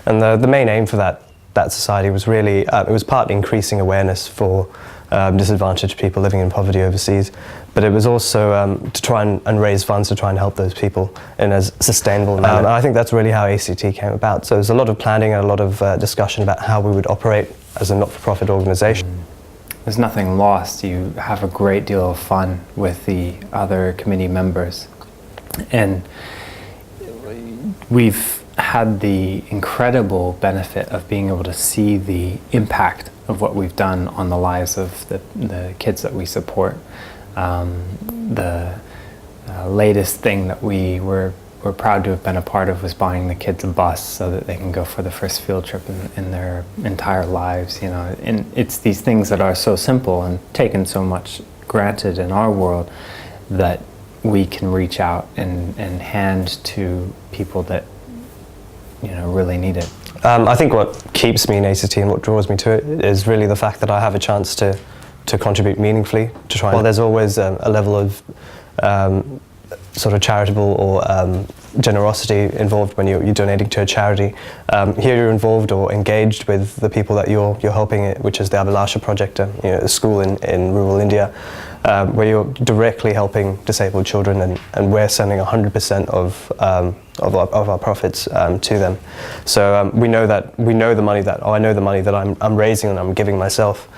And the main aim for that society was really, it was partly increasing awareness for disadvantaged people living in poverty overseas, but it was also to try and raise funds to try and help those people in a sustainable manner. And I think that's really how ACT came about. So there's a lot of planning and a lot of discussion about how we would operate as a not-for-profit organisation. There's nothing lost. You have a great deal of fun with the other committee members. And we've had the incredible benefit of being able to see the impact of what we've done on the lives of the kids that we support. The latest thing that we're proud to have been a part of was buying the kids a bus so that they can go for the first field trip in their entire lives. You know, and it's these things that are so simple and taken so much granted in our world that we can reach out and hand to people that, you know, really need it. I think what keeps me in ACT and what draws me to it is really the fact that I have a chance to contribute meaningfully, to try. Well, there's always a level of sort of charitable or generosity involved when you're donating to a charity. Here you're involved or engaged with the people that you're helping, which is the Abhilasha project, a school in rural India, where you're directly helping disabled children, and we're sending 100% of our profits to them. So I know the money that I'm raising and I'm giving myself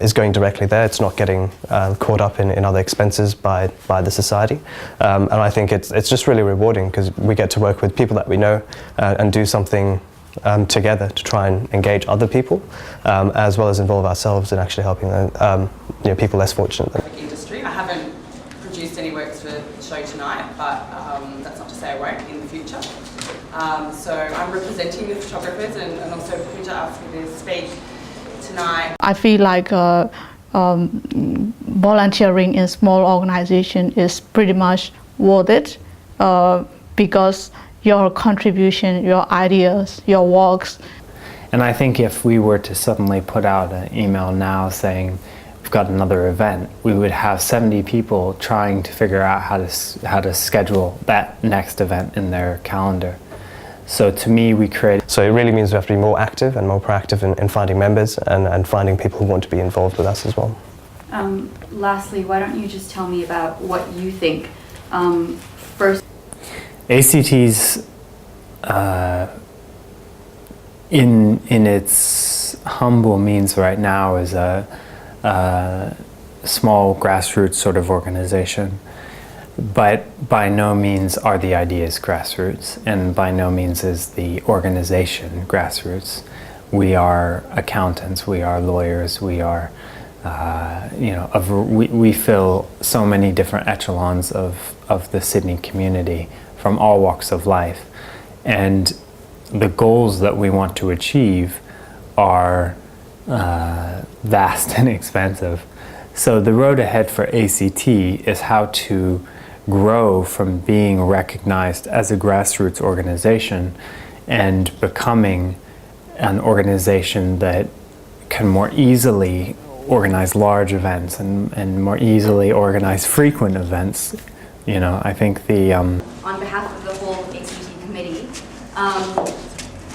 is going directly there. It's not getting caught up in other expenses by the society, and I think it's just really rewarding because we get to work with people that we know and do something together to try and engage other people, as well as involve ourselves in actually helping people less fortunate. Industry. I haven't produced any works for the show tonight, but that's not to say I won't in the future. So I'm representing the photographers and also Pooja asked me to speak tonight. I feel like volunteering in small organization is pretty much worth it because your contribution, your ideas, your works. And I think if we were to suddenly put out an email now saying we've got another event, we would have 70 people trying to figure out how to schedule that next event in their calendar. So to me, we created... So it really means we have to be more active and more proactive in finding members and finding people who want to be involved with us as well. Lastly, why don't you just tell me about what you think first? ACT's in its humble means right now is a small grassroots sort of organization, but by no means are the ideas grassroots, and by no means is the organization grassroots. We are accountants, we are lawyers, we are we fill so many different echelons of the Sydney community from all walks of life, and the goals that we want to achieve are vast and expensive. So the road ahead for ACT is how to grow from being recognized as a grassroots organization and becoming an organization that can more easily organize large events and more easily organize frequent events. You know, I think the... On behalf of the whole ACT committee,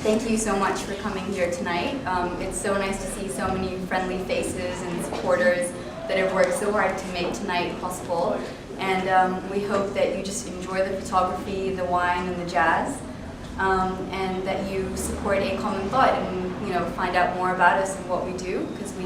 thank you so much for coming here tonight. It's so nice to see so many friendly faces and supporters that have worked so hard to make tonight possible. And we hope that you just enjoy the photography, the wine, and the jazz, and that you support A Common Thought and find out more about us and what we do, because we